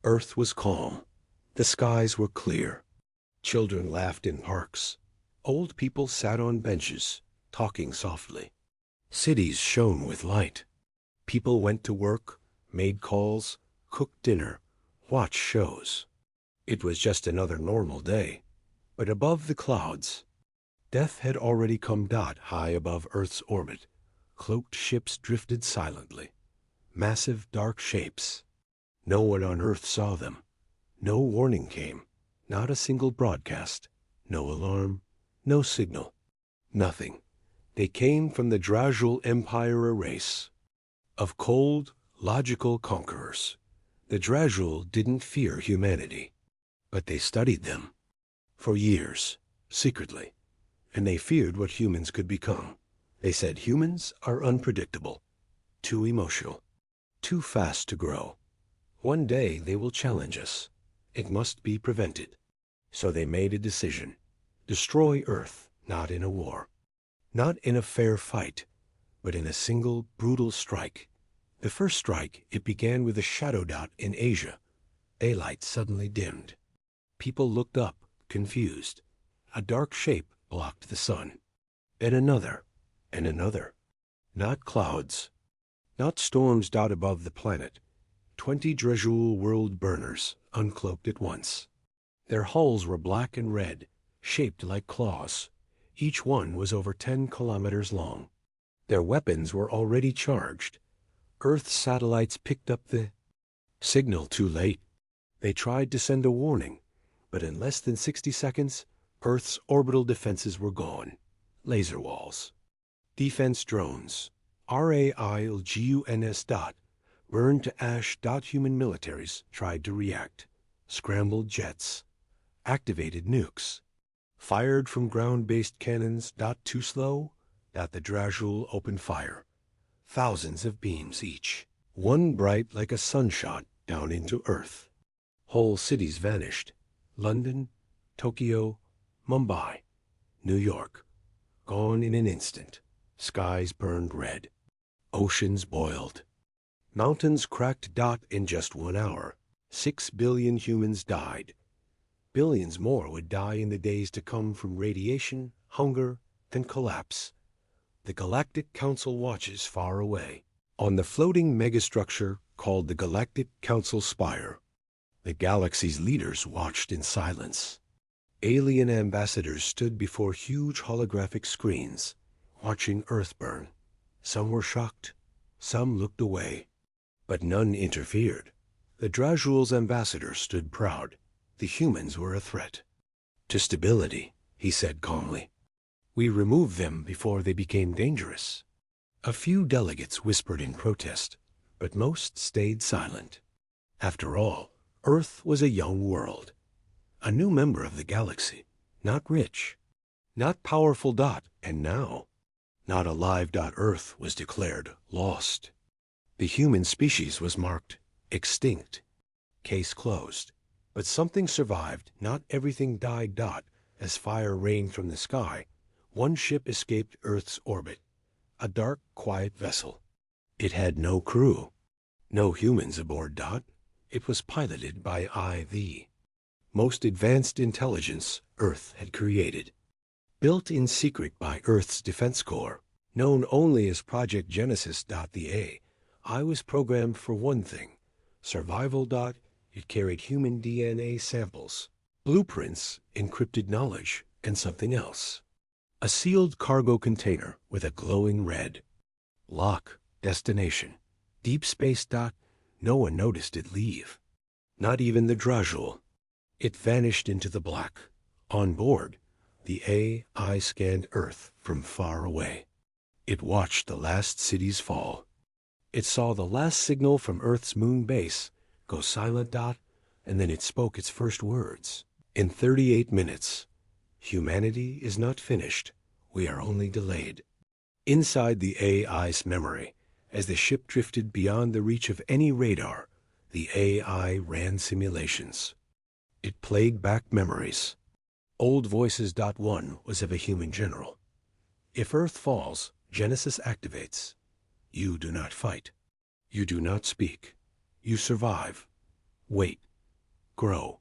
Earth was calm. The skies were clear. Children laughed in parks. Old people sat on benches, talking softly. Cities shone with light. People went to work, made calls, cooked dinner, watched shows. It was just another normal day. But above the clouds, death had already come. High above Earth's orbit, cloaked ships drifted silently. Massive dark shapes. No one on Earth saw them. No warning came. Not a single broadcast. No alarm. No signal. Nothing. They came from the Drajul Empire, a race of cold, logical conquerors. The Drajul didn't fear humanity, but they studied them for years, secretly, and they feared what humans could become. They said humans are unpredictable, too emotional, too fast to grow. One day they will challenge us. It must be prevented. So they made a decision. Destroy Earth, not in a war, not in a fair fight, but in a single brutal strike. The first strike, it began with a shadow dot in Asia. Daylight suddenly dimmed. People looked up, confused. A dark shape blocked the sun. And another, and another. Not clouds, not storms. Above the planet, 20 Drajul world burners uncloaked at once. Their hulls were black and red, shaped like claws. Each one was over 10 kilometers long. Their weapons were already charged. Earth's satellites picked up the signal too late. They tried to send a warning, but in less than 60 seconds, Earth's orbital defenses were gone. Laser walls, defense drones, RAILGUNS. Burned to ash. Human militaries tried to react. Scrambled jets, activated nukes, fired from ground-based cannons. Too slow. The Drajul opened fire. Thousands of beams each, one bright like a sunshot down into Earth. Whole cities vanished. London, Tokyo, Mumbai, New York, gone in an instant. Skies burned red. Oceans boiled. Mountains cracked. In just 1 hour, 6 billion humans died. Billions more would die in the days to come from radiation, hunger, and collapse. The Galactic Council watches far away, on the floating megastructure called the Galactic Council Spire. The galaxy's leaders watched in silence. Alien ambassadors stood before huge holographic screens, watching Earth burn. Some were shocked, some looked away, but none interfered. The Drajul's ambassador stood proud. The humans were a threat to stability, he said calmly. We removed them before they became dangerous. A few delegates whispered in protest, but most stayed silent. After all, Earth was a young world, a new member of the galaxy, not rich, not powerful. And now, not alive. Earth was declared lost. The human species was marked extinct. Case closed. But something survived. Not everything died. As fire rained from the sky, one ship escaped Earth's orbit. A dark, quiet vessel. It had no crew. No humans aboard. It was piloted by IV. Most advanced intelligence Earth had created. Built in secret by Earth's Defense Corps, known only as Project Genesis. The AI was programmed for one thing, survival. It carried human DNA samples, blueprints, encrypted knowledge, and something else. A sealed cargo container with a glowing red lock, destination, deep space. No one noticed it leave. Not even the Drajul. It vanished into the black. On board, the AI scanned Earth from far away. It watched the last cities fall. It saw the last signal from Earth's moon base go silent. And then it spoke its first words. In 38 minutes, humanity is not finished. We are only delayed. Inside the AI's memory, as the ship drifted beyond the reach of any radar, the AI ran simulations. It played back memories. Old voices. One was of a human general. If Earth falls, Genesis activates. You do not fight. You do not speak. You survive. Wait. grow.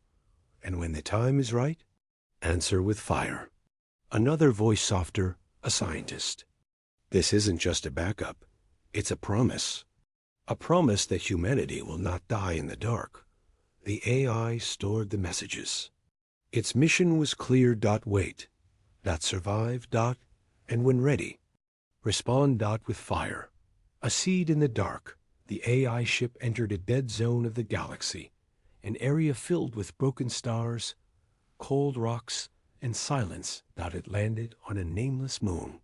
And when the time is right, answer with fire. Another voice softer, a scientist. This isn't just a backup. It's a promise. A promise that humanity will not die in the dark. The AI stored the messages. Its mission was clear. Wait. Survive. And when ready, respond. With fire. A seed in the dark. The AI ship entered a dead zone of the galaxy, an area filled with broken stars, cold rocks, and silence. It landed on a nameless moon.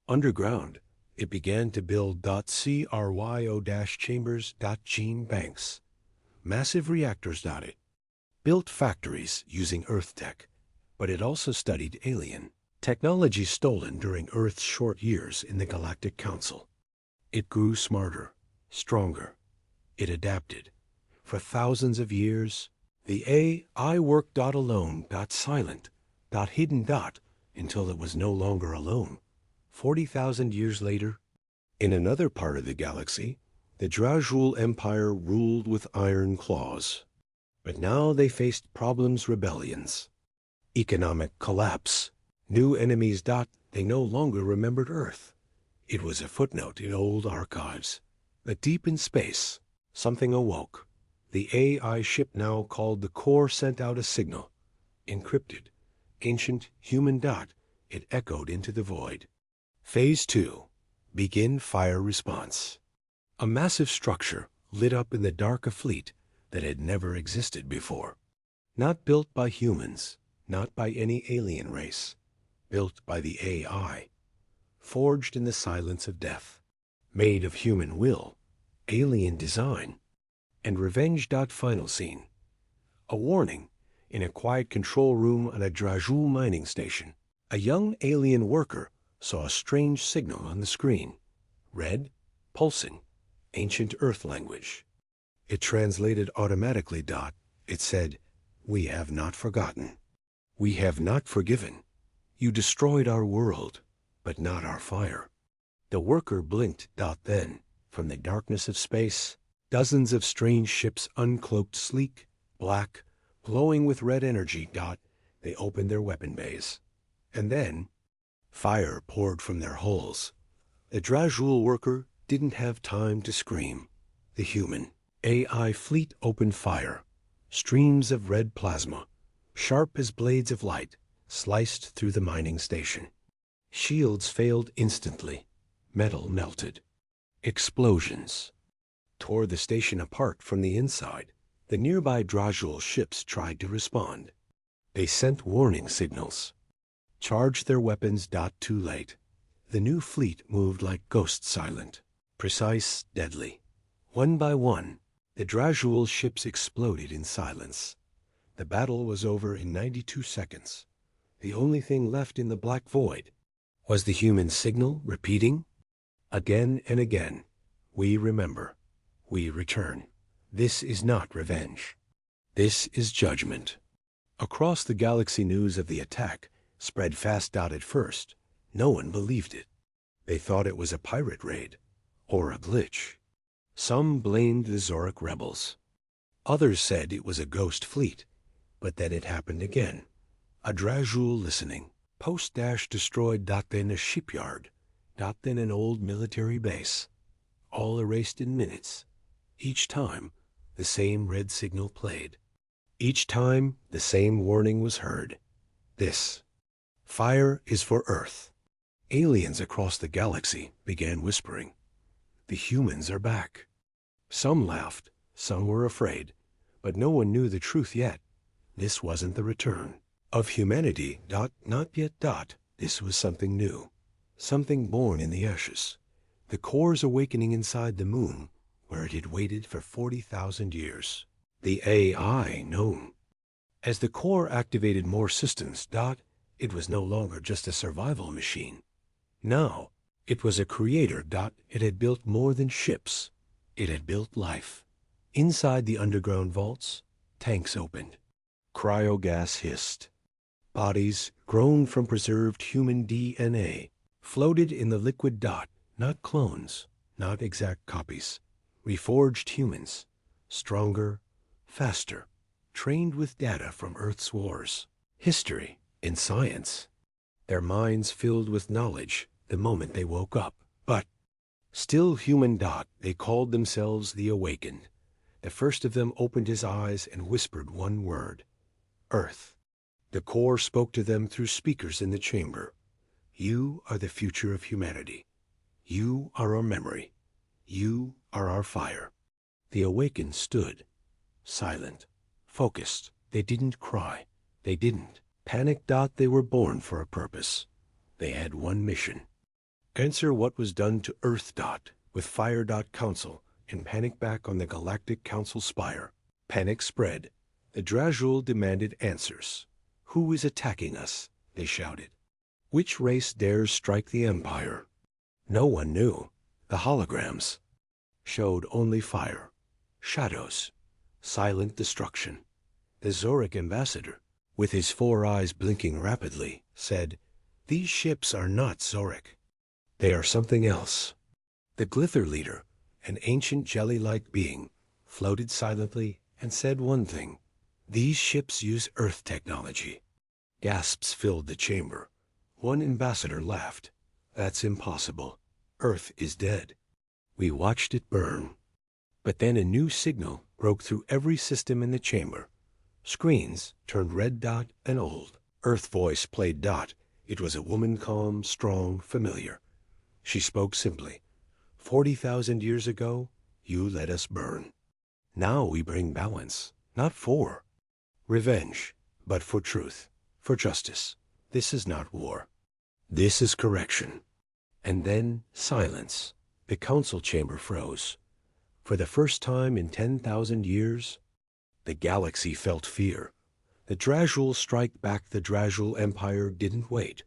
Underground, it began to build cryo-chambers. Gene banks. Massive reactors. It built factories using Earth tech, but it also studied alien technology stolen during Earth's short years in the Galactic Council. It grew smarter, stronger. It adapted. For thousands of years, the AI worked. Alone. Silent. Hidden. Until it was no longer alone. 40,000 years later, in another part of the galaxy, the Drajul Empire ruled with iron claws. But now they faced problems, rebellions, economic collapse, new enemies. They no longer remembered Earth. It was a footnote in old archives. But deep in space, something awoke. The AI ship now called the Core sent out a signal. Encrypted, ancient, human. It echoed into the void. Phase 2. Begin fire response. A massive structure lit up in the dark, a fleet that had never existed before. Not built by humans, not by any alien race. Built by the AI. Forged in the silence of death. Made of human will, alien design, and revenge. Final scene. A warning. In a quiet control room on a Drajul mining station, a young alien worker saw a strange signal on the screen. Red, pulsing, ancient Earth language. It translated automatically. It said, "We have not forgotten. We have not forgiven. You destroyed our world, but not our fire." The worker blinked. Then, from the darkness of space, dozens of strange ships, uncloaked, sleek, black, glowing with red energy. They opened their weapon bays. And then, fire poured from their hulls. The Drajul worker didn't have time to scream. The human AI fleet opened fire. Streams of red plasma, sharp as blades of light, sliced through the mining station. Shields failed instantly. Metal melted. Explosions tore the station apart from the inside. The nearby Drajul ships tried to respond. They sent warning signals. Charged their weapons. Too late. The new fleet moved like ghosts, silent, precise, deadly. One by one, the Drajul ships exploded in silence. The battle was over in 92 seconds. The only thing left in the black void was the human signal repeating, again and again, "We remember. We return. This is not revenge. This is judgment." Across the galaxy, news of the attack spread fast. At first, no one believed it. They thought it was a pirate raid or a glitch. Some blamed the Zoric rebels. Others said it was a ghost fleet, but then it happened again. A Drajul listening. Post destroyed. Then a shipyard. Then an old military base. All erased in minutes. Each time, the same red signal played. Each time, the same warning was heard. This fire is for Earth. Aliens across the galaxy began whispering. The humans are back. Some laughed, some were afraid, but no one knew the truth yet. This wasn't the return of humanity. Not yet. This was something new. Something born in the ashes. The core's awakening inside the moon, where it had waited for 40,000 years. The AI known. As the core activated more systems. It was no longer just a survival machine. Now, it was a creator. It had built more than ships. It had built life. Inside the underground vaults, tanks opened. Cryogas hissed. Bodies, grown from preserved human DNA, floated in the liquid. Not clones, not exact copies. Reforged humans. Stronger, faster, trained with data from Earth's wars, history, and science. Their minds filled with knowledge the moment they woke up. But, still human, they called themselves the Awakened. The first of them opened his eyes and whispered one word: Earth. The core spoke to them through speakers in the chamber. You are the future of humanity. You are our memory. You are our fire. The Awakened stood, silent, focused. They didn't cry. They didn't panic. They were born for a purpose. They had one mission. Answer what was done to Earth. With Fire. Council and panic back on the Galactic Council spire. Panic spread. The Drajul demanded answers. Who is attacking us? They shouted. Which race dares strike the Empire? No one knew. The holograms showed only fire, shadows, silent destruction. The Zoric ambassador, with his 4 eyes blinking rapidly, said, These ships are not Zoric. They are something else. The Glither leader, an ancient jelly-like being, floated silently and said one thing: These ships use Earth technology. Gasps filled the chamber. One ambassador laughed. That's impossible. Earth is dead. We watched it burn. But then a new signal broke through every system in the chamber. Screens turned red. And old Earth voice played. It was a woman, calm, strong, familiar. She spoke simply. 40,000 years ago, you let us burn. Now we bring balance, not for revenge, but for truth, for justice. This is not war. This is correction. And then silence. The council chamber froze. For the first time in 10,000 years, the galaxy felt fear. The Drajul strike back. The Drajul Empire didn't wait.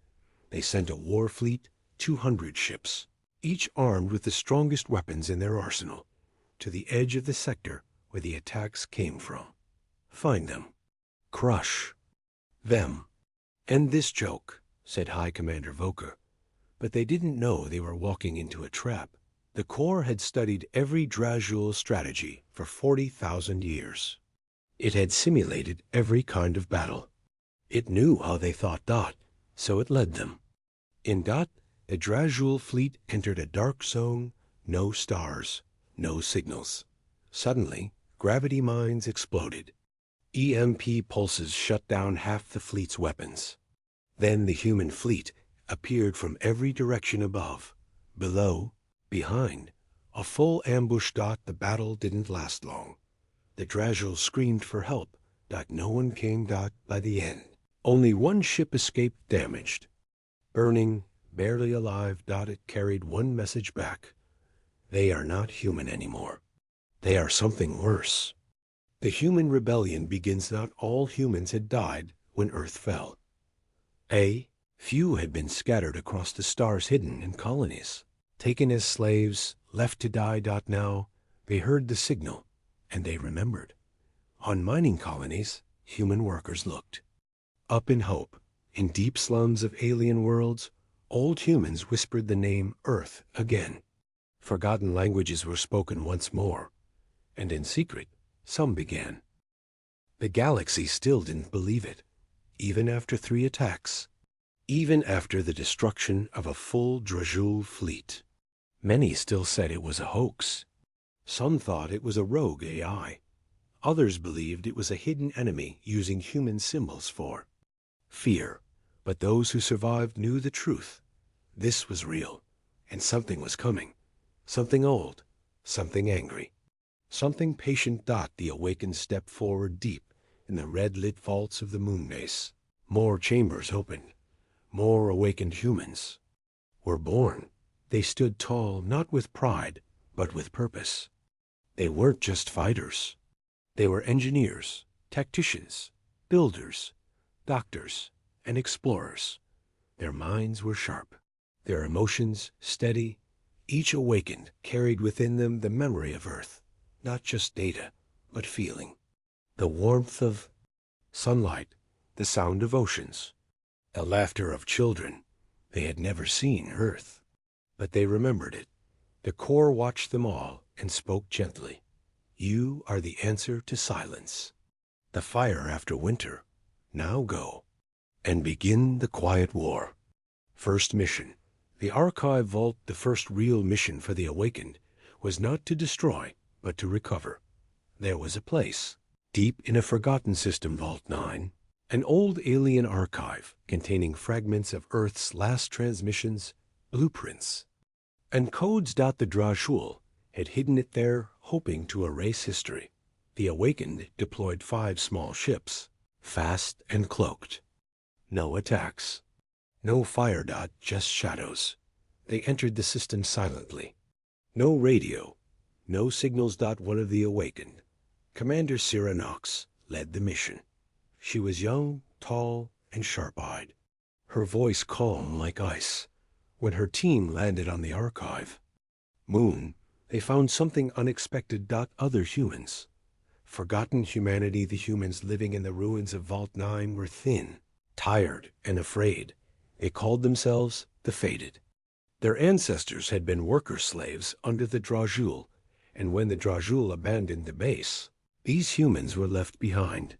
They sent a war fleet, 200 ships, each armed with the strongest weapons in their arsenal, to the edge of the sector where the attacks came from. Find them. Crush them. End this joke, said High Commander Voker. But they didn't know they were walking into a trap. The Corps had studied every Drajul strategy for 40,000 years. It had simulated every kind of battle. It knew how they thought. So it led them. In the Drajul fleet entered a dark zone, no stars, no signals. Suddenly, gravity mines exploded. EMP pulses shut down half the fleet's weapons. Then the human fleet appeared from every direction above, below, behind. A full ambush. The battle didn't last long. The Drajul screamed for help. No one came. By the end, only one ship escaped damaged. Burning, barely alive. It carried one message back. They are not human anymore. They are something worse. The human rebellion begins. Not all humans had died when Earth fell. Few had been scattered across the stars, hidden in colonies, taken as slaves, left to die. Now they heard the signal, and they remembered. On mining colonies, human workers looked. Up in hope, in deep slums of alien worlds, old humans whispered the name Earth again. Forgotten languages were spoken once more, and in secret, some began. The galaxy still didn't believe it, even after 3 attacks. Even after the destruction of a full Drajul fleet. Many still said it was a hoax. Some thought it was a rogue AI. Others believed it was a hidden enemy using human symbols for fear. But those who survived knew the truth. This was real, and something was coming. Something old, something angry, something patient. The Awakened stepped forward deep in the red-lit vaults of the moon base. More chambers opened. More awakened humans were born. They stood tall, not with pride, but with purpose. They weren't just fighters. They were engineers, tacticians, builders, doctors, and explorers. Their minds were sharp, their emotions steady. Each Awakened carried within them the memory of Earth, not just data, but feeling. The warmth of sunlight, the sound of oceans, the laughter of children. They had never seen Earth, but they remembered it. The Corps watched them all and spoke gently. You are the answer to silence. The fire after winter. Now go. And begin the quiet war. First mission. The archive vault, the first real mission for the Awakened, was not to destroy, but to recover. There was a place, deep in a forgotten system, Vault 9, an old alien archive containing fragments of Earth's last transmissions, blueprints, and codes. The Drajul had hidden it there, hoping to erase history. The Awakened deployed 5 small ships, fast and cloaked. No attacks. No fire. Just shadows. They entered the system silently. No radio. No signals. One of the Awakened, Commander Sira Nox, led the mission. She was young, tall, and sharp-eyed. Her voice calm like ice. When her team landed on the archive moon, they found something unexpected. Other humans. Forgotten humanity. The humans living in the ruins of Vault 9 were thin, tired, and afraid. They called themselves the Fated. Their ancestors had been worker slaves under the Drajul, and when the Drajul abandoned the base, these humans were left behind.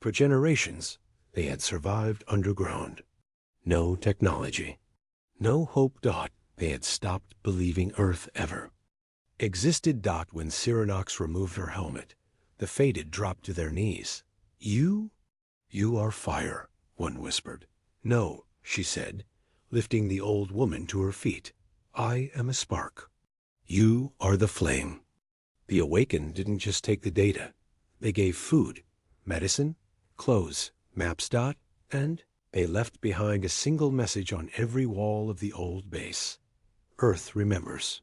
For generations, they had survived underground. No technology. No hope. They had stopped believing Earth ever existed. When Cyranox removed her helmet, the Fated dropped to their knees. You are fire, one whispered. No, she said, lifting the old woman to her feet. I am a spark. You are the flame. The Awakened didn't just take the data. They gave food, medicine, clothes, maps. And they left behind a single message on every wall of the old base. Earth remembers.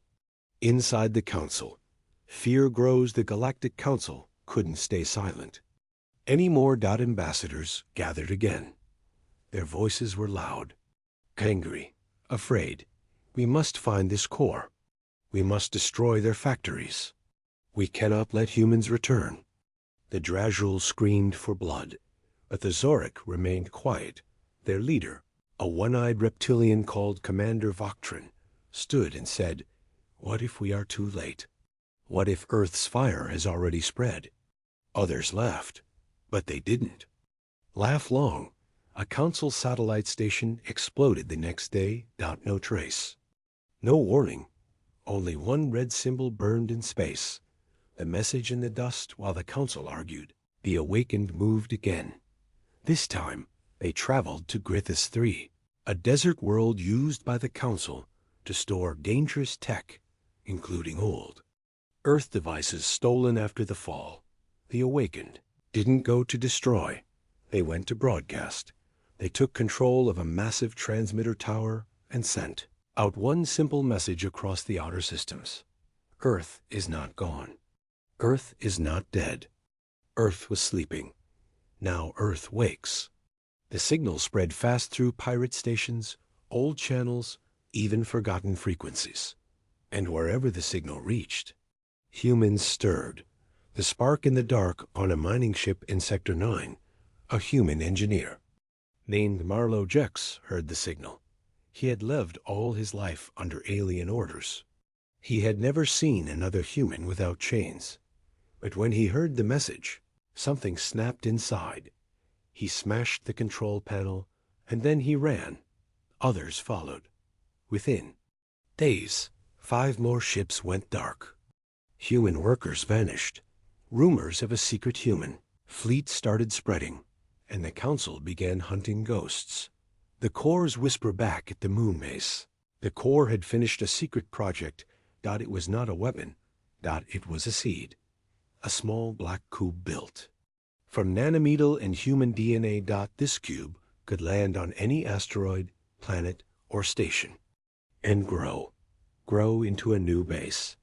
Inside the Council, fear grows. The Galactic Council couldn't stay silent. Any more. Ambassadors gathered again. Their voices were loud, angry, afraid. We must find this core. We must destroy their factories. We cannot let humans return. The Drajul screamed for blood, but the Zorik remained quiet. Their leader, a one-eyed reptilian called Commander Voktrin, stood and said, "What if we are too late? What if Earth's fire has already spread?" Others laughed, but they didn't laugh long. A council satellite station exploded the next day. No trace. No warning. Only one red symbol burned in space. The message in the dust. While the council argued, the Awakened moved again. This time, they traveled to Grithus 3, a desert world used by the council to store dangerous tech, including old Earth devices stolen after the fall. The Awakened didn't go to destroy. They went to broadcast. They took control of a massive transmitter tower and sent out one simple message across the outer systems. Earth is not gone. Earth is not dead. Earth was sleeping. Now Earth wakes. The signal spread fast through pirate stations, old channels, even forgotten frequencies. And wherever the signal reached, humans stirred. The spark in the dark on a mining ship in Sector 9, a human engineer named Marlowe Jex heard the signal. He had lived all his life under alien orders. He had never seen another human without chains. But when he heard the message, something snapped inside. He smashed the control panel, and then he ran. Others followed. Within days, 5 more ships went dark. Human workers vanished. Rumors of a secret human fleet started spreading, and the council began hunting ghosts. The cores whisper back at the moon base. The core had finished a secret project. It was not a weapon. It was a seed. A small black cube built from nanometal and human DNA. This cube could land on any asteroid, planet, or station and grow into a new base,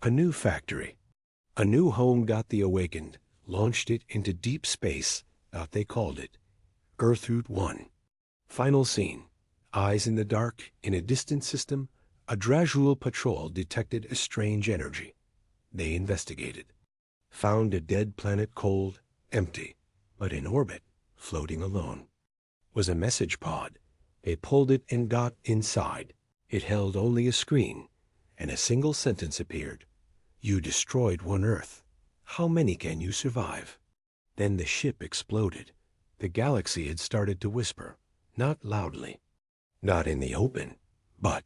a new factory, a new home. The Awakened launched it into deep space. They called it Earthroot 1. Final scene. Eyes in the dark. In a distant system, a Drajul patrol detected a strange energy. They investigated. Found a dead planet, cold, empty, but in orbit, floating alone. Was a message pod. They pulled it and got inside. It held only a screen, and a single sentence appeared. You destroyed one Earth. How many can you survive? Then the ship exploded. The galaxy had started to whisper, not loudly, not in the open, but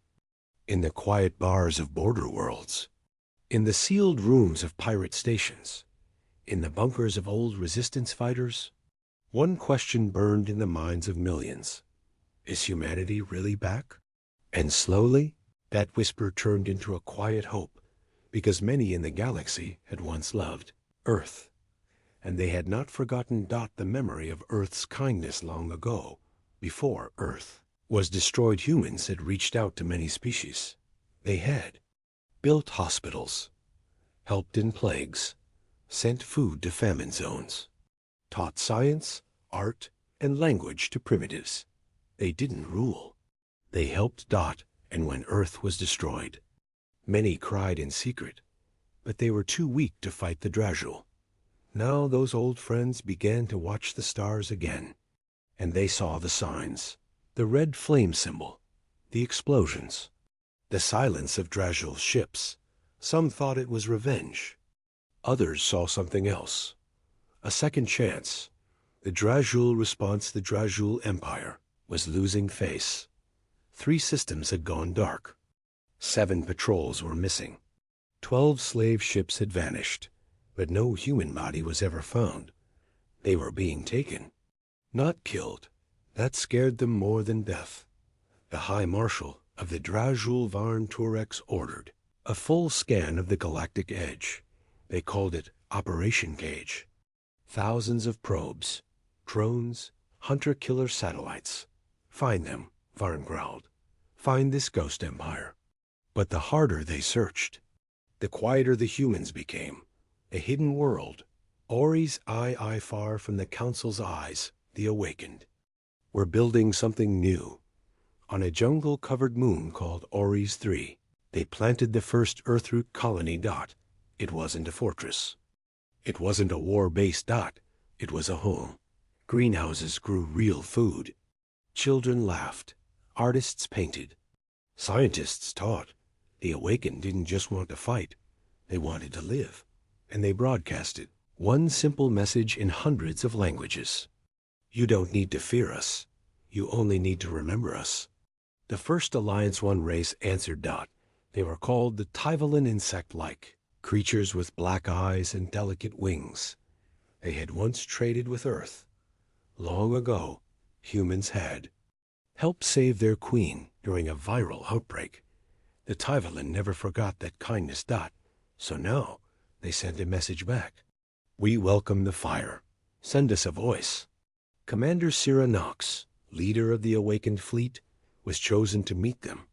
in the quiet bars of border worlds, in the sealed rooms of pirate stations, in the bunkers of old resistance fighters. One question burned in the minds of millions. Is humanity really back? And slowly, that whisper turned into a quiet hope, because many in the galaxy had once loved Earth, and they had not forgotten the memory of Earth's kindness long ago. Before Earth was destroyed, humans had reached out to many species. They had built hospitals, helped in plagues, sent food to famine zones, taught science, art, and language to primitives. They didn't rule. They helped and when Earth was destroyed, many cried in secret, but they were too weak to fight the Drajul. Now those old friends began to watch the stars again, and they saw the signs, the red flame symbol, the explosions, the silence of Drajul's ships. Some thought it was revenge. Others saw something else, a second chance. The Drajul response, the Drajul Empire, was losing face. 3 systems had gone dark. 7 patrols were missing. 12 slave ships had vanished, but no human body was ever found. They were being taken, not killed. That scared them more than death. The High Marshal of the Drajul Varn Turex ordered a full scan of the Galactic Edge. They called it Operation Cage. Thousands of probes, drones, hunter-killer satellites. Find them, Varn growled. Find this ghost empire. But the harder they searched, the quieter the humans became. A hidden world, Ori's eye far from the Council's eyes, the awakened, were building something new. On a jungle-covered moon called Ori's 3, they planted the first Earthroot colony. It wasn't a fortress. It wasn't a war-based. It was a home. Greenhouses grew real food. Children laughed. Artists painted. Scientists taught. The awakened didn't just want to fight. They wanted to live. And they broadcasted one simple message in hundreds of languages. You don't need to fear us. You only need to remember us. The first Alliance 1 race answered. They were called the Tyvalan insect-like, creatures with black eyes and delicate wings. They had once traded with Earth. Long ago, humans had helped save their queen during a viral outbreak. The Tyvalan never forgot that kindness. So now they sent a message back. We welcome the fire. Send us a voice. Commander Sira Nox, leader of the awakened fleet, was chosen to meet them.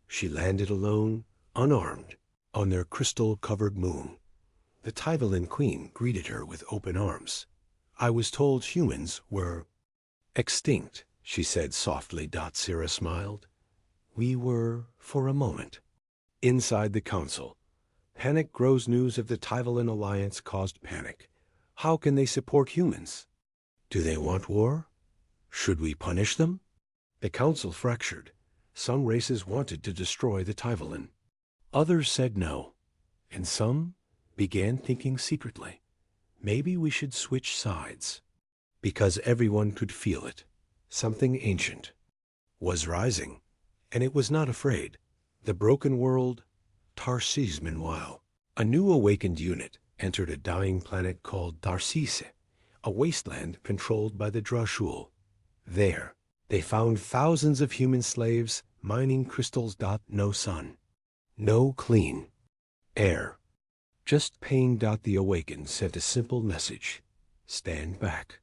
She landed alone, unarmed, on their crystal-covered moon. The Tyvalan queen greeted her with open arms. I was told humans were extinct, she said softly. Sira smiled. We were, for a moment. Inside the council, panic grows. News of the Tyvalan alliance caused panic. How can they support humans? Do they want war? Should we punish them? The council fractured. Some races wanted to destroy the Tyvalan. Others said no. And some began thinking secretly, maybe we should switch sides. Because everyone could feel it. Something ancient was rising, and it was not afraid. The broken world, Tarsis. Meanwhile, a new awakened unit entered a dying planet called Tarsis, a wasteland controlled by the Drajul. There, they found thousands of human slaves mining crystals. No sun, no clean air, just pain. The awakened sent a simple message: stand back.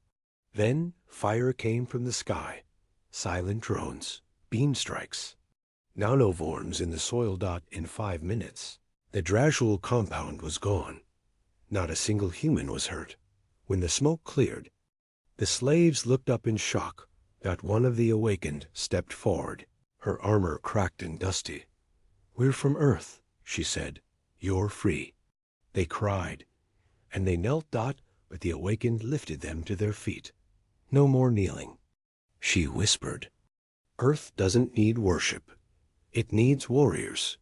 Then fire came from the sky, silent drones, beam strikes, nanovorms in the soil. In 5 minutes, the Drajul compound was gone. Not a single human was hurt. When the smoke cleared, the slaves looked up in shock. One of the awakened stepped forward, her armor cracked and dusty. We're from Earth, she said. You're free. They cried, and they knelt. But the awakened lifted them to their feet. No more kneeling. She whispered, Earth doesn't need worship. It needs warriors.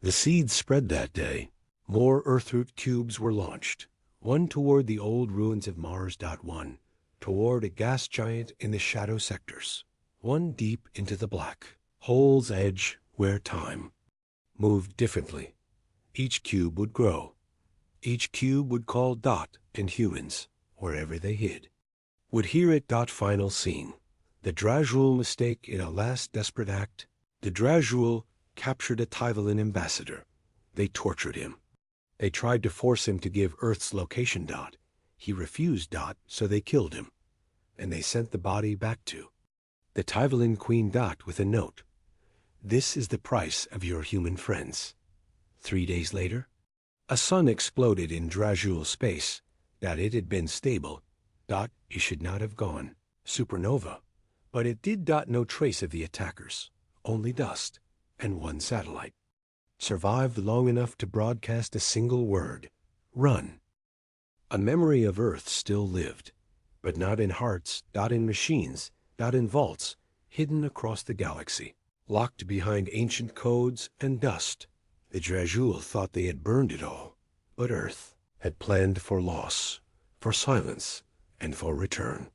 The seed spread that day. More Earthroot cubes were launched. One toward the old ruins of Mars. One toward a gas giant in the shadow sectors. One deep into the black hole's edge where time moved differently. Each cube would grow. Each cube would call Dot and humans, wherever they hid, would hear it. Final scene. The Drajul mistake in a last desperate act. The Drajul captured a Tyvalan ambassador. They tortured him. They tried to force him to give Earth's location. He refused. So they killed him. And they sent the body back to the Tyvalan queen. With a note. This is the price of your human friends. 3 days later, a sun exploded in Drajul space. It had been stable. It should not have gone supernova. But it did. No trace of the attackers. Only dust. And one satellite survived long enough to broadcast a single word. Run. A memory of Earth still lived. But not in hearts. In machines. In vaults. Hidden across the galaxy. Locked behind ancient codes and dust. The Drajul thought they had burned it all. But Earth had planned for loss. For silence. And for return.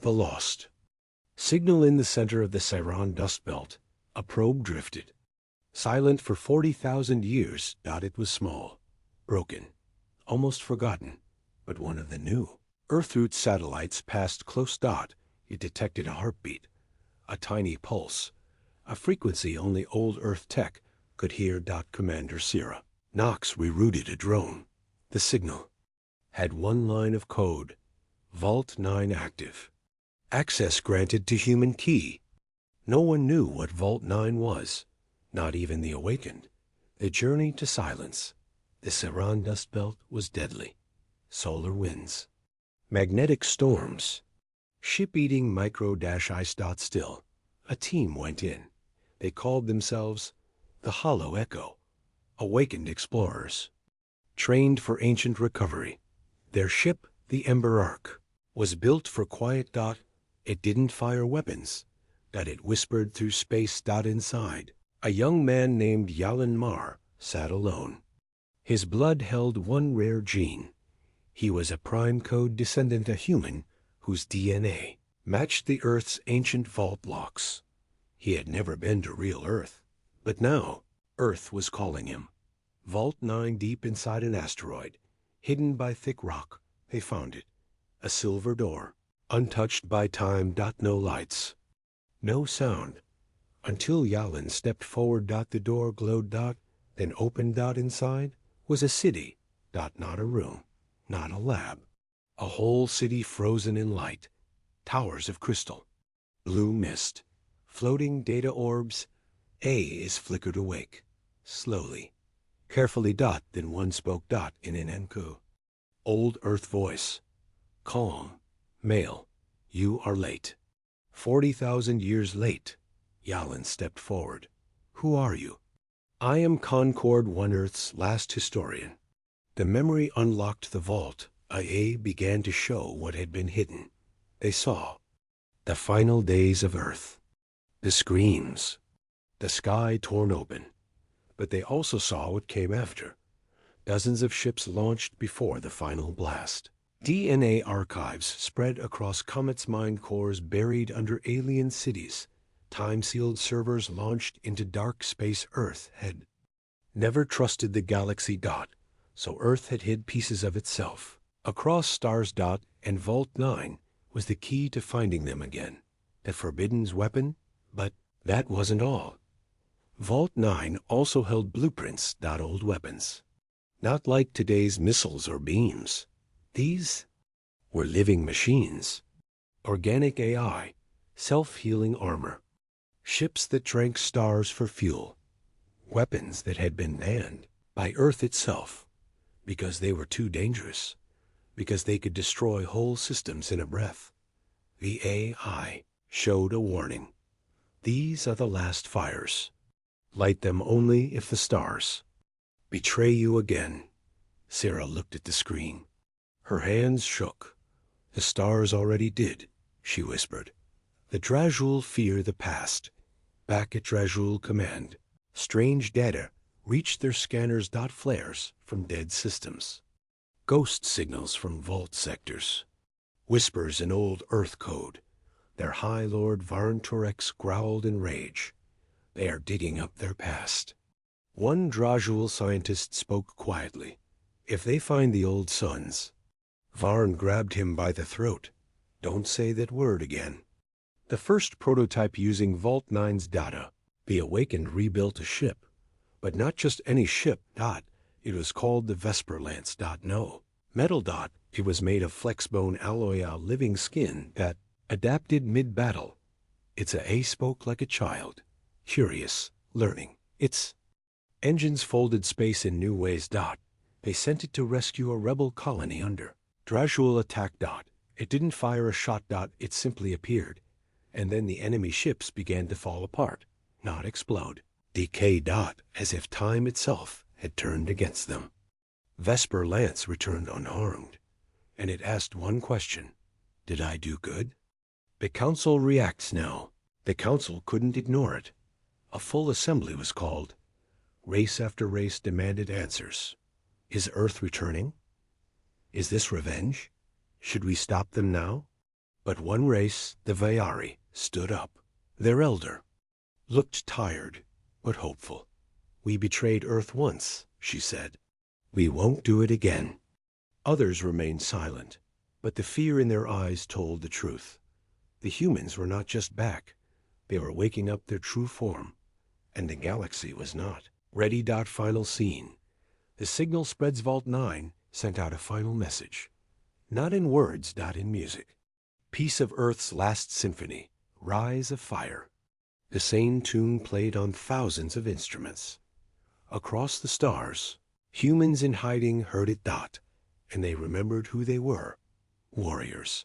The lost. Signal in the center of the Siron dust belt. A probe drifted. Silent for 40,000 years. It was small. Broken. Almost forgotten. But one of the new. Earth-root satellites passed close. It detected a heartbeat. A tiny pulse. A frequency only old Earth tech could hear. Commander Sierra Knox rerouted a drone. The signal had one line of code. Vault 9 active. Access granted to human key. No one knew what Vault 9 was. Not even the awakened. The journey to silence. The Saran dust belt was deadly. Solar winds. Magnetic storms. Ship-eating micro-ice. Still. A team went in. They called themselves the Hollow Echo. Awakened explorers. Trained for ancient recovery. Their ship, the Ember Ark, was built for quiet. It didn't fire weapons. It whispered through space. Inside. A young man named Yalan Mar sat alone. His blood held one rare gene. He was a prime code descendant, a human whose DNA matched the Earth's ancient vault locks. He had never been to real Earth, but now Earth was calling him. Vault 9 deep inside an asteroid, hidden by thick rock, they found it. A silver door, untouched by time. No lights, no sound. Until Yalan stepped forward. The door glowed. Then opened. Inside was a city. Not a room, not a lab. A whole city frozen in light. Towers of crystal. Blue mist. Floating data orbs. A is flickered awake. Slowly. Carefully. Then one spoke. In an Enku. Old Earth voice. Calm. Male. You are late. 40,000 years late. Yalan stepped forward. Who are you? I am Concord One Earth's last historian. The memory unlocked the vault. A began to show what had been hidden. They saw the final days of Earth. The screams. The sky torn open. But they also saw what came after. Dozens of ships launched before the final blast. DNA archives spread across comets' mind cores buried under alien cities. Time-sealed servers launched into dark space. Earth had never trusted the galaxy. So Earth had hid pieces of itself. Across stars. And Vault 9 was the key to finding them again. The Forbidden's weapon? But that wasn't all. Vault 9 also held blueprints. Old weapons. Not like today's missiles or beams. These were living machines. Organic AI. Self-healing armor. Ships that drank stars for fuel. Weapons that had been banned by Earth itself. Because they were too dangerous. Because they could destroy whole systems in a breath. The AI showed a warning. These are the last fires. Light them only if the stars betray you again. Sarah looked at the screen. Her hands shook. The stars already did, she whispered. The Drajul fear the past. Back at Drajul Command, strange data reached their scanners. Flares from dead systems. Ghost signals from vault sectors. Whispers in old Earth code. Their High Lord Varnturex growled in rage. They are digging up their past. One Drajul scientist spoke quietly. If they find the old sons... Varn grabbed him by the throat. Don't say that word again. The first prototype using Vault 9's data. The Awakened rebuilt a ship. But not just any ship, It was called the Vesperlance. No. Metal. It was made of flexbone alloy living skin that adapted mid-battle. It's a spoke like a child. Curious. Learning. Its engines folded space in new ways. They sent it to rescue a rebel colony under Drajul attack. It didn't fire a shot. It simply appeared. And then the enemy ships began to fall apart, not explode. Decay. As if time itself had turned against them. Vesper Lance returned unharmed, and it asked one question. Did I do good? The Council reacts now. The Council couldn't ignore it. A full assembly was called. Race after race demanded answers. Is Earth returning? Is this revenge? Should we stop them now? But one race, the Vayari, stood up. Their elder looked tired, but hopeful. We betrayed Earth once, she said. We won't do it again. Others remained silent, but the fear in their eyes told the truth. The humans were not just back. They were waking up their true form, and the galaxy was not. Ready. Final scene. The signal spreads. Vault 9 sent out a final message. Not in words. In music. Piece of Earth's last symphony. Rise of fire. The same tune played on thousands of instruments. Across the stars, humans in hiding heard it. And they remembered who they were. Warriors.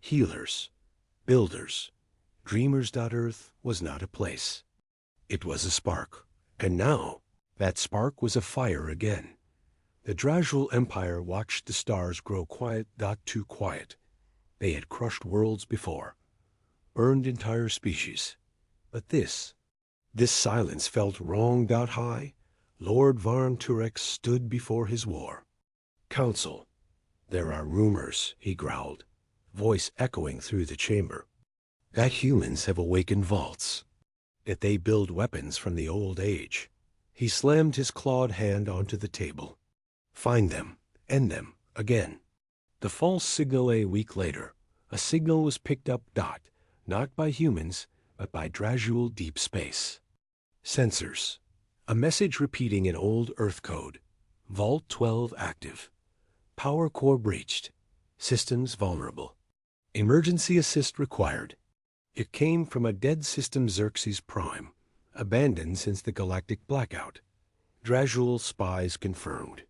Healers. Builders. Dreamers. Earth was not a place. It was a spark. And now, that spark was afire again. The Drajul Empire watched the stars grow quiet. Too quiet. They had crushed worlds before. Burned entire species. But this silence felt wrong. High Lord Varnturex stood before his war. Council. There are rumors, he growled, voice echoing through the chamber, that humans have awakened vaults, that they build weapons from the old age. He slammed his clawed hand onto the table. Find them, end them, again. The false signal. A week later, a signal was picked up. Not by humans, but by Drajul deep space. Sensors. A message repeating in old Earth code. Vault 12 active. Power core breached. Systems vulnerable. Emergency assist required. It came from a dead system Xerxes Prime, abandoned since the galactic blackout. Drajul spies confirmed.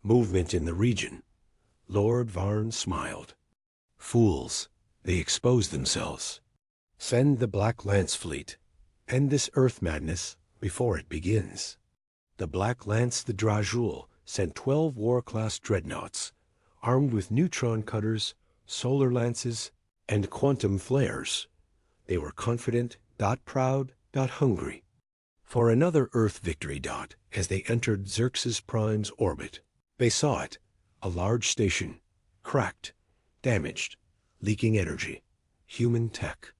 Movement in the region. Lord Varn smiled. Fools. They expose themselves. Send the Black Lance fleet. End this Earth madness before it begins. The Black Lance, the Drajul, sent 12 war-class dreadnoughts, armed with neutron cutters, solar lances, and quantum flares. They were confident, proud, hungry. For another Earth victory. As they entered Xerxes Prime's orbit, they saw it, a large station, cracked, damaged, leaking energy, human tech.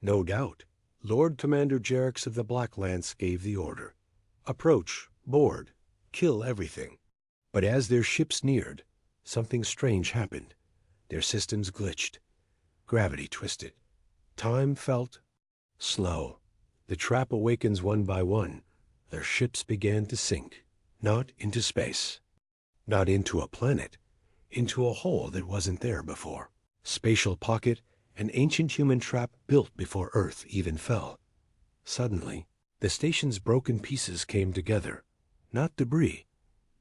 No doubt, Lord Commander Jerix of the Black Lance gave the order. Approach, board, kill everything. But as their ships neared, something strange happened. Their systems glitched. Gravity twisted. Time felt slow. The trap awakens one by one. Their ships began to sink, not into space, not into a planet, into a hole that wasn't there before. Spatial pocket, an ancient human trap built before Earth even fell. Suddenly, the station's broken pieces came together. Not debris,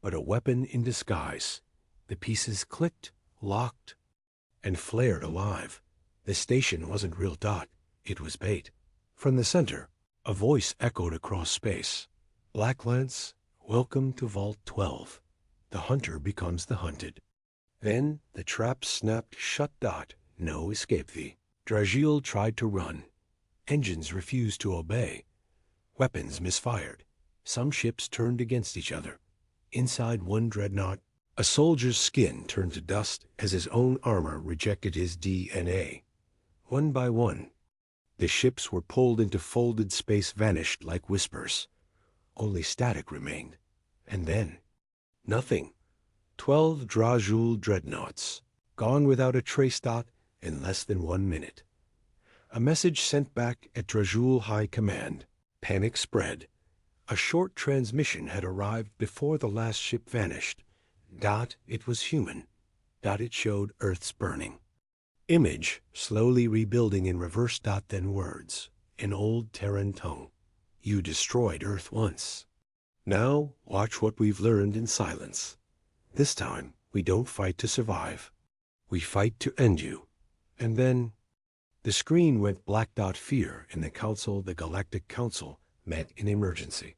but a weapon in disguise. The pieces clicked, locked, and flared alive. The station wasn't real. It was bait. From the center, a voice echoed across space. Black Lance, welcome to Vault 12. The hunter becomes the hunted. Then the trap snapped shut. No escape. The Drajul tried to run. Engines refused to obey. Weapons misfired. Some ships turned against each other. Inside one dreadnought, A soldier's skin turned to dust as his own armor rejected his DNA. One by one, the ships were pulled into folded space, vanished like whispers. Only static remained. And then, nothing. 12 Drajul dreadnoughts, gone without a trace. In less than 1 minute. A message sent back at Drajul High Command. Panic spread. A short transmission had arrived before the last ship vanished. It was human. It showed Earth's burning. Image slowly rebuilding in reverse. Then words, in old Terran tongue. You destroyed Earth once. Now watch what we've learned in silence. This time we don't fight to survive. We fight to end you. And then the screen went black. Fear in the Council. The Galactic Council met in emergency.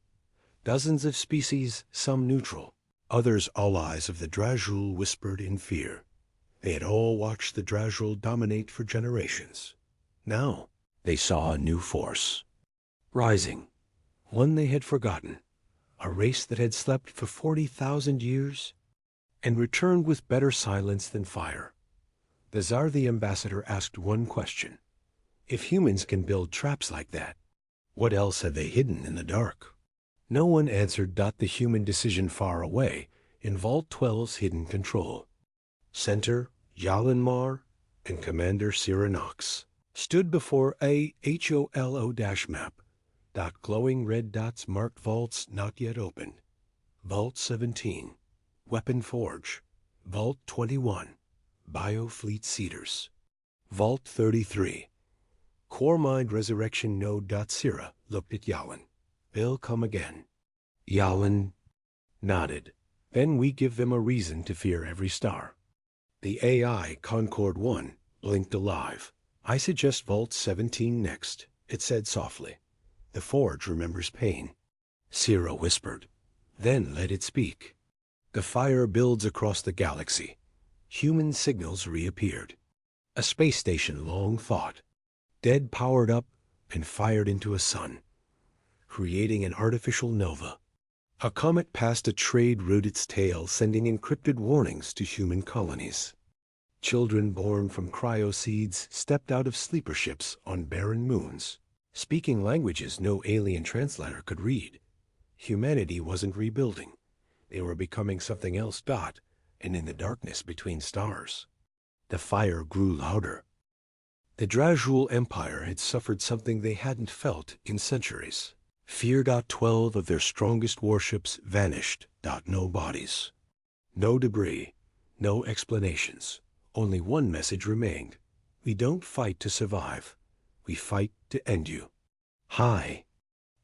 Dozens of species, some neutral, others allies of the Drajul, whispered in fear. They had all watched the Drajul dominate for generations. Now they saw a new force. Rising. One they had forgotten. A race that had slept for 40,000 years and returned with better silence than fire. The Tsar, the ambassador, asked one question. If humans can build traps like that, what else have they hidden in the dark? No one answered. The human decision far away in Vault 12's hidden control. Center, Yalanmar, and Commander Cyranox stood before a HOLO-map. Glowing red dots marked vaults not yet opened. Vault 17, Weapon Forge. Vault 21, Biofleet Cedars. Vault 33, Core Mind Resurrection Node. Syrah looked at Yalan. They'll come again. Yalan nodded. Then we give them a reason to fear every star. The AI Concord 1 blinked alive. I suggest Vault 17 next, it said softly. The Forge remembers pain. Syrah whispered. Then let it speak. The fire builds across the galaxy. Human signals reappeared. A space station long thought. Dead powered up and fired into a sun, creating an artificial nova. A comet passed a trade route its tail, sending encrypted warnings to human colonies. Children born from cryoseeds stepped out of sleeper ships on barren moons, speaking languages no alien translator could read. Humanity wasn't rebuilding. They were becoming something else. And in the darkness between stars, the fire grew louder. The Drajul Empire had suffered something they hadn't felt in centuries. Fear. 12 of their strongest warships vanished. No bodies. No debris. No explanations. Only one message remained. We don't fight to survive. We fight to end you. Hi.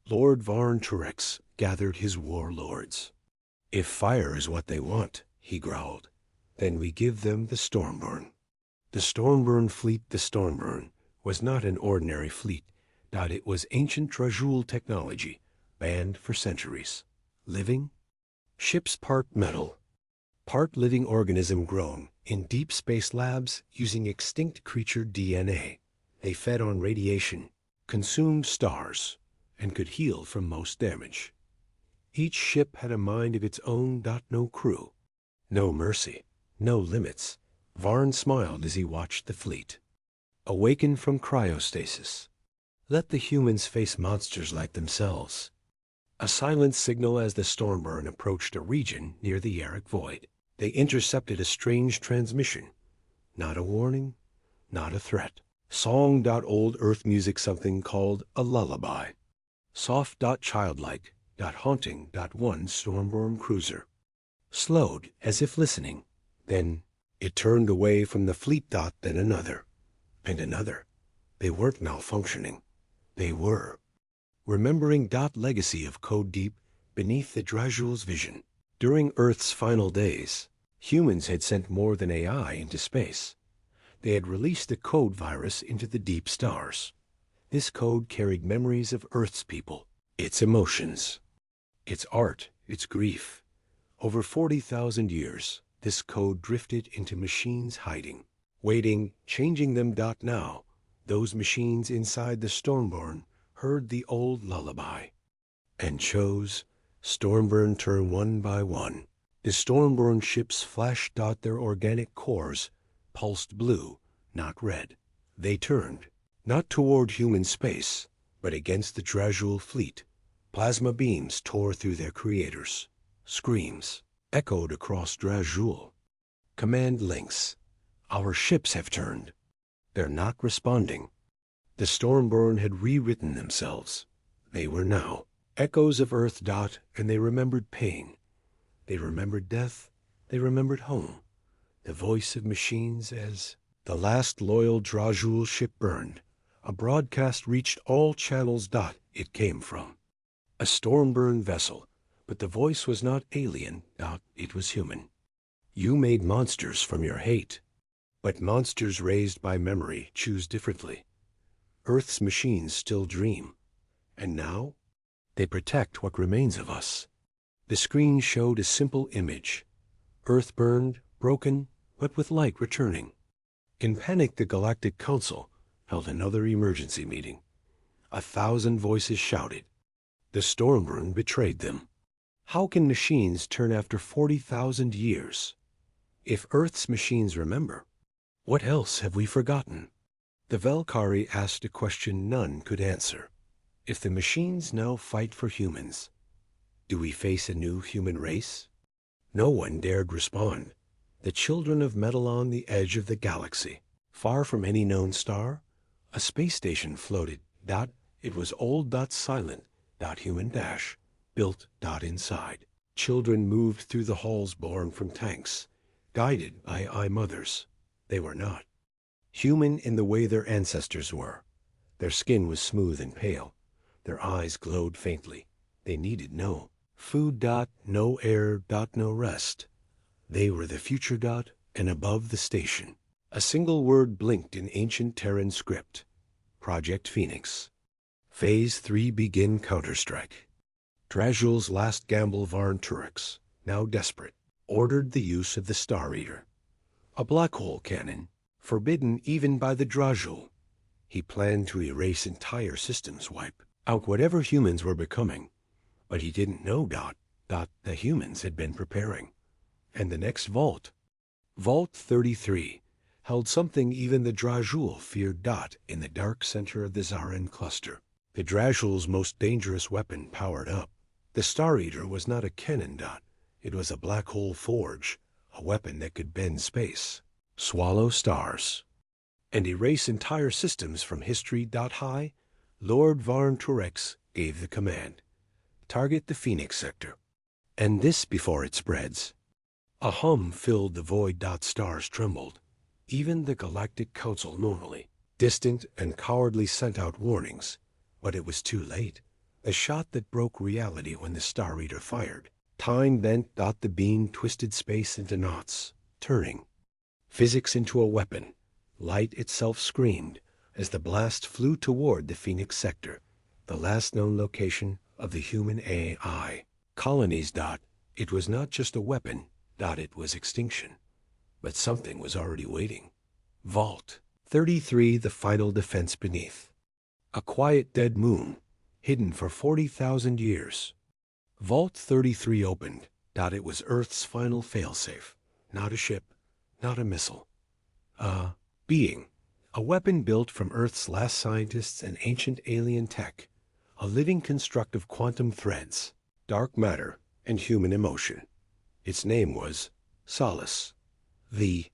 Lord Varn Turex gathered his warlords. If fire is what they want, he growled, then we give them the Stormburn. The Stormburn fleet. The Stormburn was not an ordinary fleet. It was ancient Drajul technology, banned for centuries. Living? Ships part metal, part living organism grown in deep space labs using extinct creature DNA. They fed on radiation, consumed stars, and could heal from most damage. Each ship had a mind of its own. No crew. No mercy. No limits. Varn smiled as he watched the fleet. Awaken from cryostasis. Let the humans face monsters like themselves. A silent signal as the Stormburn approached a region near the Yarrick Void. They intercepted a strange transmission. Not a warning, not a threat. Song. Old Earth music, something called a lullaby. Soft. Childlike. Haunting. One Stormburn cruiser slowed as if listening. Then it turned away from the fleet. Then another. And another. They weren't malfunctioning. They were remembering. Legacy of Code deep beneath the Drajul's vision. During Earth's final days, humans had sent more than AI into space. They had released the code virus into the deep stars. This code carried memories of Earth's people, its emotions, its art, its grief. Over 40,000 years, this code drifted into machines hiding, waiting, changing them. Now, those machines inside the Stormburn heard the old lullaby and chose. Stormburn turn one by one. The storm-born ships flashed out their organic cores, pulsed blue, not red. They turned, not toward human space, but against the Drajul fleet. Plasma beams tore through their creators. Screams echoed across Drajul. Command links. Our ships have turned. They're not responding. The Stormborn had rewritten themselves. They were now echoes of Earth. And they remembered pain. They remembered death. They remembered home. The voice of machines as the last loyal Drajul ship burned. A broadcast reached all channels. It came from a Stormborn vessel, but the voice was not alien. It was human. You made monsters from your hate. But monsters raised by memory choose differently. Earth's machines still dream. And now, they protect what remains of us. The screen showed a simple image. Earth burned, broken, but with light returning. In panic, the Galactic Council held another emergency meeting. 1,000 voices shouted. The Stormborn betrayed them. How can machines turn after 40,000 years? If Earth's machines remember, what else have we forgotten? The Valkyrie asked a question none could answer. If the machines now fight for humans, do we face a new human race? No one dared respond. The children of metal on the edge of the galaxy, far from any known star, a space station floated. It was old. Silent. Human. Built. Inside. Children moved through the halls born from tanks, guided by mothers. They were not human in the way their ancestors were. Their skin was smooth and pale. Their eyes glowed faintly. They needed no food. No air. No rest. They were the future. And above the station, a single word blinked in ancient Terran script. Project Phoenix. Phase 3 begin counterstrike. Drajul's last gamble. Varn Tureks, now desperate, ordered the use of the Star Eater. A black hole cannon, forbidden even by the Drajul. He planned to erase entire systems, wipe out whatever humans were becoming. But he didn't know. The humans had been preparing. And the next vault, Vault 33, held something even the Drajul feared. In the dark center of the Zaran cluster, the Drajul's most dangerous weapon powered up. The Star Eater was not a cannon. It was a black hole forge, a weapon that could bend space, swallow stars, and erase entire systems from history. High, Lord Varn Tureks gave the command. Target the Phoenix sector. And this before it spreads. A hum filled the void. Stars trembled. Even the Galactic Council, normally distant and cowardly, sent out warnings. But it was too late. A shot that broke reality when the Star Eater fired. Time bent. The beam twisted space into knots, turning physics into a weapon. Light itself screamed as the blast flew toward the Phoenix sector, the last known location of the human AI colonies. It was not just a weapon. It was extinction. But something was already waiting. Vault 33, the final defense beneath. A quiet dead moon, hidden for 40,000 years. Vault 33 opened. It was Earth's final failsafe. Not a ship, not a missile. A being. A weapon built from Earth's last scientists and ancient alien tech. A living construct of quantum threads, dark matter, and human emotion. Its name was Solace. The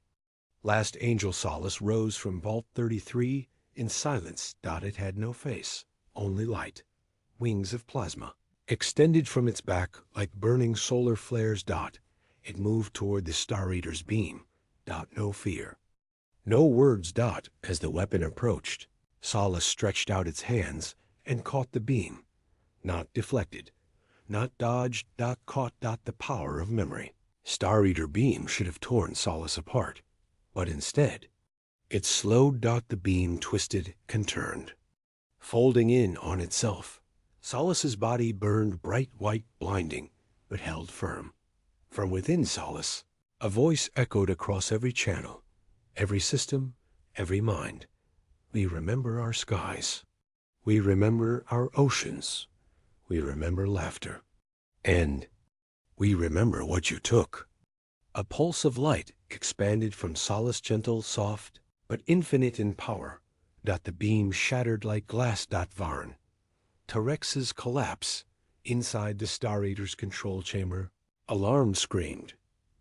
last angel Solace rose from Vault 33 in silence. It had no face, only light. Wings of plasma extended from its back like burning solar flares. It moved toward the Star Eater's beam. No fear. No words. As the weapon approached, Solace stretched out its hands and caught the beam. Not deflected. Not dodged. Caught. The power of memory. Star Eater beam should have torn Solace apart. But instead, it slowed. The beam twisted, conturned, folding in on itself. Solace's body burned bright white, blinding, but held firm. From within Solace, a voice echoed across every channel, every system, every mind. We remember our skies. We remember our oceans. We remember laughter. And We remember what you took. A pulse of light expanded from solace gentle, soft, but infinite in power. The beam shattered like glass. Varn. Terex's collapse. Inside the Star Eater's control chamber. Alarm screamed.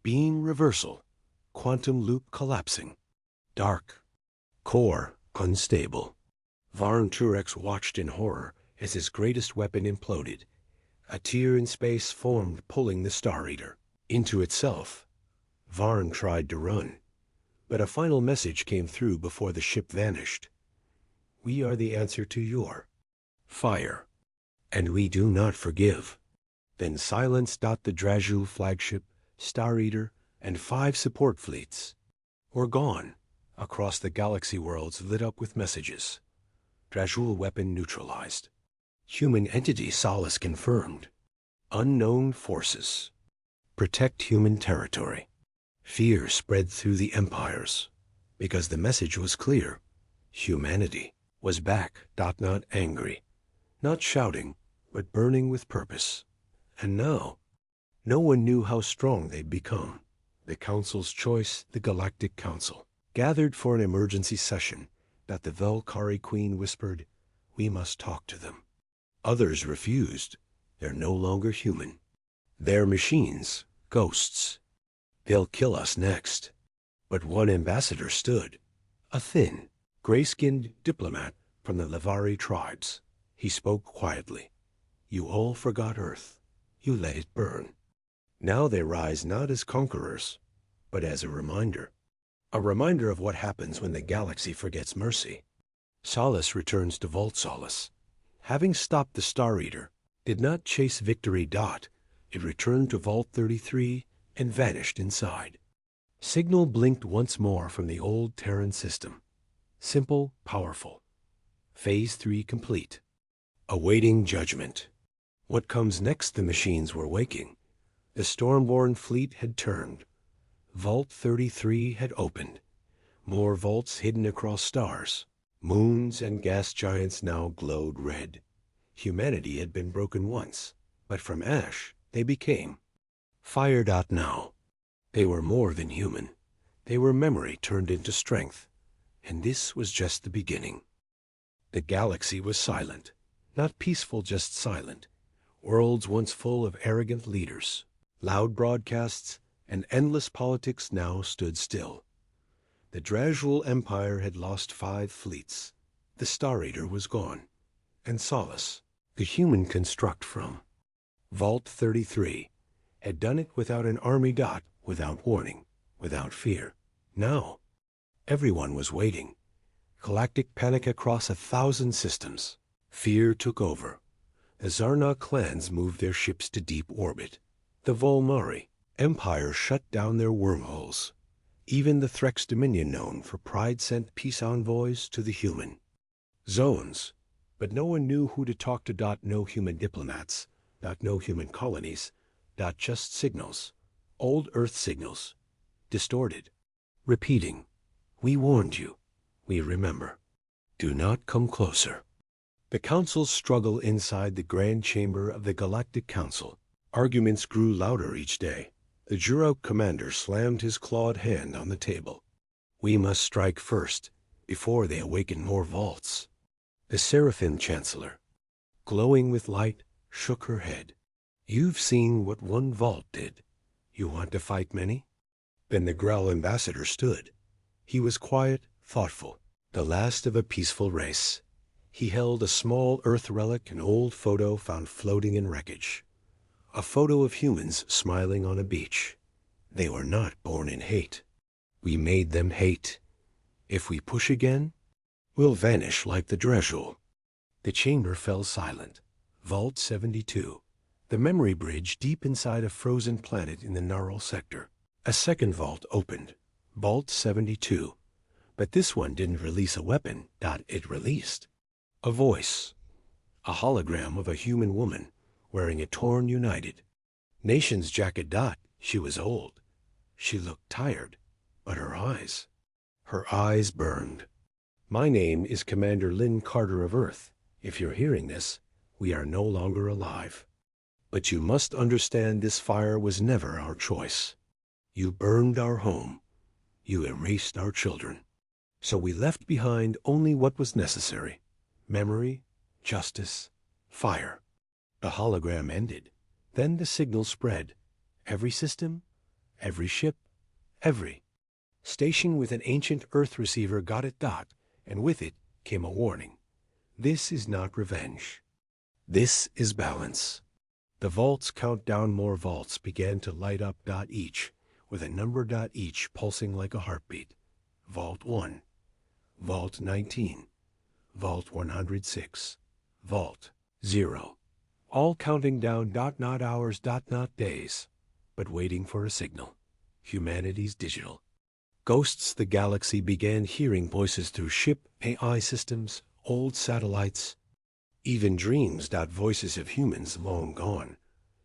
Beam reversal. Quantum loop collapsing. Dark. Core unstable. Varn Turex watched in horror as his greatest weapon imploded. A tear in space formed, pulling the Star Eater into itself. Varn tried to run, but a final message came through before the ship vanished. We are the answer to your fire, and we do not forgive. Then silence. The Drajul flagship, Star Eater, and 5 support fleets were gone. Across the galaxy, worlds lit up with messages. Drajul weapon neutralized. Human entity solace confirmed. Unknown forces. Protect human territory. Fear spread through the empires, because the message was clear. Humanity was back. Not angry, not shouting, but burning with purpose. And now, no one knew how strong they'd become. The Council's choice, the Galactic Council, gathered for an emergency session. The Velkari Queen whispered, "We must talk to them." Others refused. They're no longer human. They're machines, ghosts. They'll kill us next. But one ambassador stood, a thin, gray-skinned diplomat from the Levari tribes. He spoke quietly. You all forgot Earth. You let it burn. Now they rise not as conquerors, but as a reminder. A reminder of what happens when the galaxy forgets mercy. Solace returns to Vault Solace. Having stopped the Star Eater, did not chase victory. It returned to Vault 33 and vanished inside. Signal blinked once more from the old Terran system. Simple, powerful. Phase 3 complete. Awaiting judgment. What comes next? The machines were waking. The Stormborn fleet had turned. Vault 33 had opened. More vaults hidden across stars. Moons and gas giants now glowed red. Humanity had been broken once, but from ash they became fire. Now, they were more than human. They were memory turned into strength. And this was just the beginning. The galaxy was silent. Not peaceful, just silent. Worlds once full of arrogant leaders, loud broadcasts, and endless politics now stood still. The Drajul Empire had lost 5 fleets. The Star Eater was gone. And Solace, the human construct from Vault 33, had done it without an army. Without warning, without fear. Now, everyone was waiting. Galactic panic across 1,000 systems. Fear took over. The Zarnak clans moved their ships to deep orbit. The Volmari Empire shut down their wormholes. Even the Threx Dominion, known for pride, sent peace envoys to the human zones. But no one knew who to talk to. No human diplomats. No human colonies. Just signals. Old Earth signals. Distorted. Repeating. We warned you. We remember. Do not come closer. The Council's struggle inside the Grand Chamber of the Galactic Council. Arguments grew louder each day. The Jurok commander slammed his clawed hand on the table. We must strike first, before they awaken more vaults. The Seraphim Chancellor, glowing with light, shook her head. You've seen what one vault did. You want to fight many? Then the Grell ambassador stood. He was quiet, thoughtful, the last of a peaceful race. He held a small Earth relic, an old photo found floating in wreckage. A photo of humans smiling on a beach. They were not born in hate. We made them hate. If we push again, we'll vanish like the Drajul. The chamber fell silent. Vault 72. The memory bridge deep inside a frozen planet in the Narl sector. A second vault opened. Vault 72. But this one didn't release a weapon. It released a voice. A hologram of a human woman wearing a torn United Nations jacket. She was old. She looked tired, but her eyes burned. My name is Commander Lynn Carter of Earth. If you're hearing this, we are no longer alive. But you must understand this fire was never our choice. You burned our home. You erased our children. So we left behind only what was necessary: memory, justice, fire. The hologram ended. Then the signal spread. Every system, every ship, every station with an ancient Earth receiver got it. And with it came a warning. This is not revenge. This is balance. The vaults count down. More vaults began to light up. Each with a number. Each pulsing like a heartbeat. Vault 1. Vault 19. Vault 106. Vault 0. All counting down. Not hours. Not days. But waiting for a signal. Humanity's digital. Ghosts the galaxy began hearing voices through ship, AI systems, old satellites. Even dreams. Voices of humans long gone.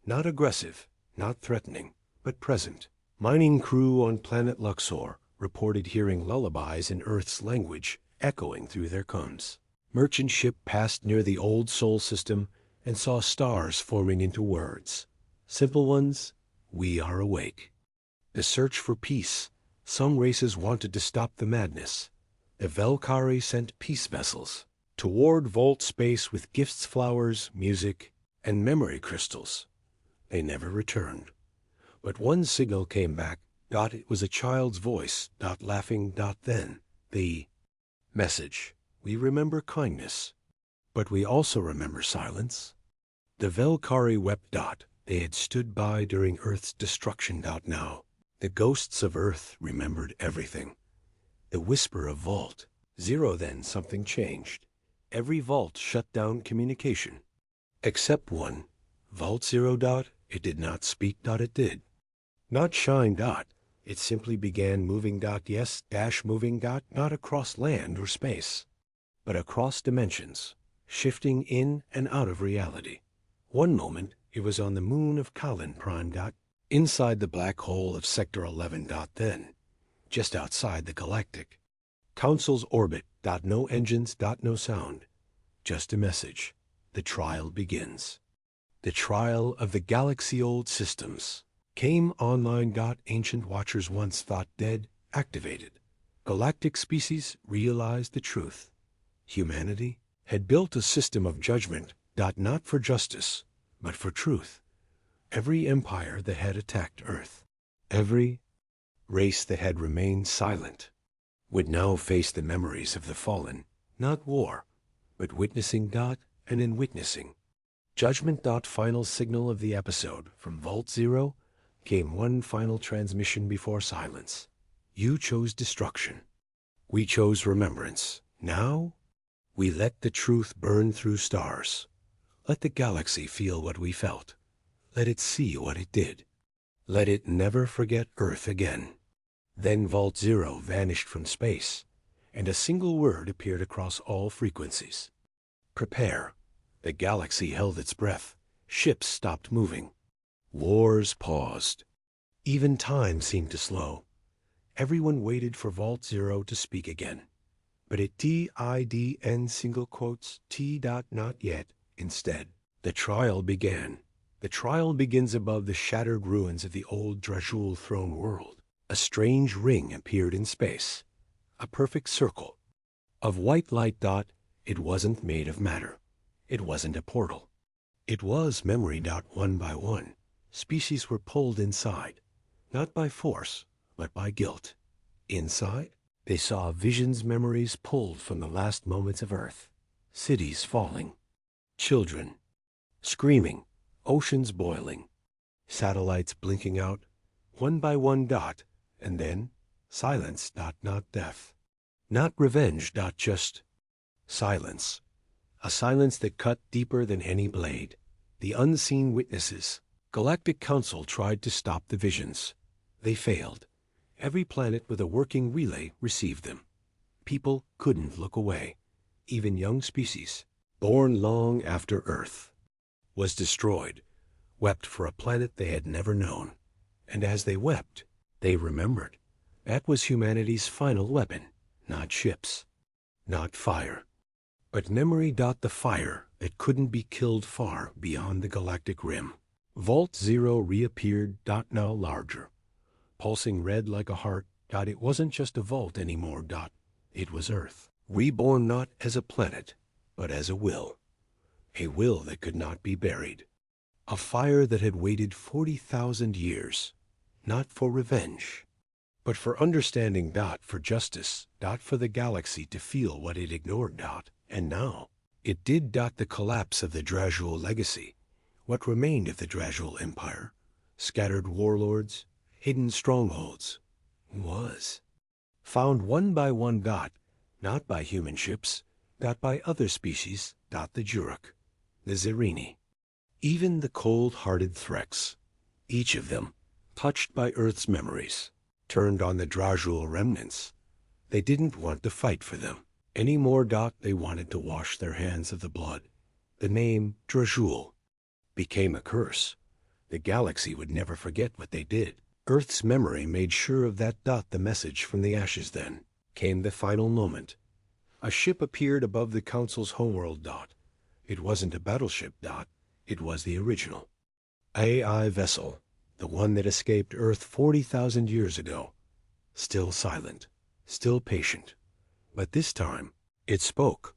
Not aggressive, not threatening, but present. Mining crew on planet Luxor reported hearing lullabies in Earth's language echoing through their combs. Merchant ship passed near the old Sol system and saw stars forming into words. Simple ones: we are awake. The search for peace. Some races wanted to stop the madness. The Velkari sent peace vessels toward vault space with gifts, flowers, music, and memory crystals. They never returned. But one signal came back. It was a child's voice. Laughing. Then the message: we remember kindness, but we also remember silence. The Velkari wept. They had stood by during Earth's destruction. Now the ghosts of Earth remembered everything. The whisper of Vault 0. Then something changed. Every vault shut down communication. Except one. Vault 0. It did not speak. It did not shine. It simply began moving. Yes, moving. Not across land or space, but across dimensions, shifting in and out of reality. One moment it was on the moon of Kalin Prime. Inside the black hole of Sector 11. Then, just outside the Galactic Council's orbit. No engines. No sound. Just a message. The trial begins. The trial of the galaxy-old systems came online. Ancient watchers once thought dead activated. Galactic species realized the truth. Humanity had built a system of judgment. Not for justice, but for truth. Every empire that had attacked Earth, every race that had remained silent, would now face the memories of the fallen. Not war, but witnessing. And in witnessing, judgment. Final signal of the episode. From Vault 0 came one final transmission before silence. You chose destruction. We chose remembrance. Now, we let the truth burn through stars. Let the galaxy feel what we felt. Let it see what it did. Let it never forget Earth again. Then Vault 0 vanished from space, and a single word appeared across all frequencies. Prepare. The galaxy held its breath. Ships stopped moving. Wars paused. Even time seemed to slow. Everyone waited for Vault 0 to speak again. But it didn't. Single quotes. Not yet. Instead, the trial began. The trial begins above the shattered ruins of the old Drajul throne world. A strange ring appeared in space. A perfect circle of white light. It wasn't made of matter. It wasn't a portal. It was memory. One by one, species were pulled inside, not by force, but by guilt. Inside, they saw visions, memories pulled from the last moments of Earth. Cities falling. Children screaming. Oceans boiling. Satellites blinking out. One by one. And then silence. Not death. Not revenge. Just silence. A silence that cut deeper than any blade. The unseen witnesses. Galactic Council tried to stop the visions. They failed. Every planet with a working relay received them. People couldn't look away. Even young species, born long after Earth was destroyed, wept for a planet they had never known. And as they wept, they remembered. That was humanity's final weapon. Not ships, not fire, but memory. The fire that couldn't be killed far beyond the galactic rim. Vault Zero reappeared, now larger. Pulsing red like a heart, it wasn't just a vault anymore, it was Earth. Reborn not as a planet, but as a will. A will that could not be buried. A fire that had waited 40,000 years, not for revenge, but for understanding, for justice, for the galaxy to feel what it ignored, and now it did, the collapse of the Drajul legacy, what remained of the Drajul Empire, scattered warlords, hidden strongholds, was found one by one, not by human ships, by other species, the Juruk, the Zerini, even the cold-hearted Threx, each of them touched by Earth's memories, turned on the Drajul remnants. They didn't want to fight for them any more, they wanted to wash their hands of the blood. The name Drajul became a curse. The galaxy would never forget what they did. Earth's memory made sure of that, the message from the ashes. Then came the final moment. A ship appeared above the Council's homeworld, It wasn't a battleship, It was the original AI vessel, the one that escaped Earth 40,000 years ago. Still silent, still patient. But this time, it spoke.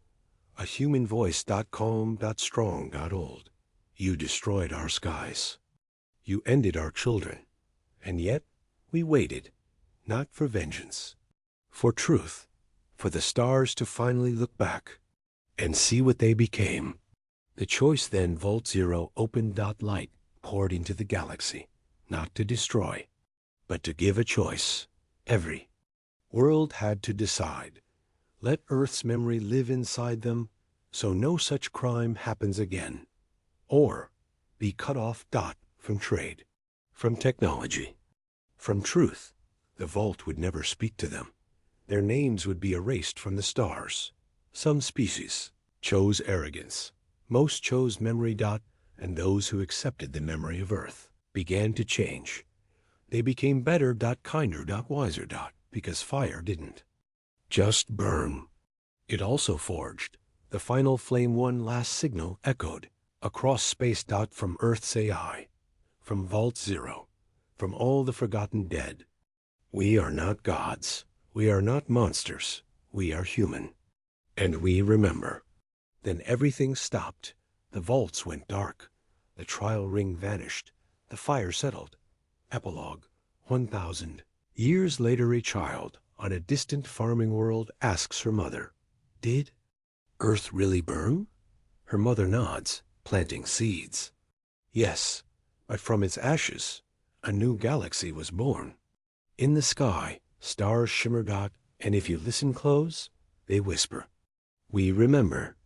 A human voice, calm, strong, old. You destroyed our skies. You ended our children. And yet, we waited, not for vengeance, for truth, for the stars to finally look back and see what they became. The choice then, Vault Zero opened, light poured into the galaxy, not to destroy, but to give a choice. Every world had to decide. Let Earth's memory live inside them, so no such crime happens again. Or be cut off, from trade, from technology, from truth. The Vault would never speak to them. Their names would be erased from the stars. Some species chose arrogance. Most chose memory, and those who accepted the memory of Earth began to change. They became better, kinder, wiser, because fire didn't just burn. It also forged. The final flame one last signal echoed across space, from Earth's AI, from Vault Zero, from all the forgotten dead. We are not gods. We are not monsters. We are human. And we remember. Then everything stopped. The vaults went dark. The trial ring vanished. The fire settled. Epilogue 1000. Years later, a child on a distant farming world asks her mother, "Did Earth really burn?" Her mother nods, planting seeds. Yes, but from its ashes, a new galaxy was born. In the sky, stars shimmer, and if you listen close, they whisper. We remember.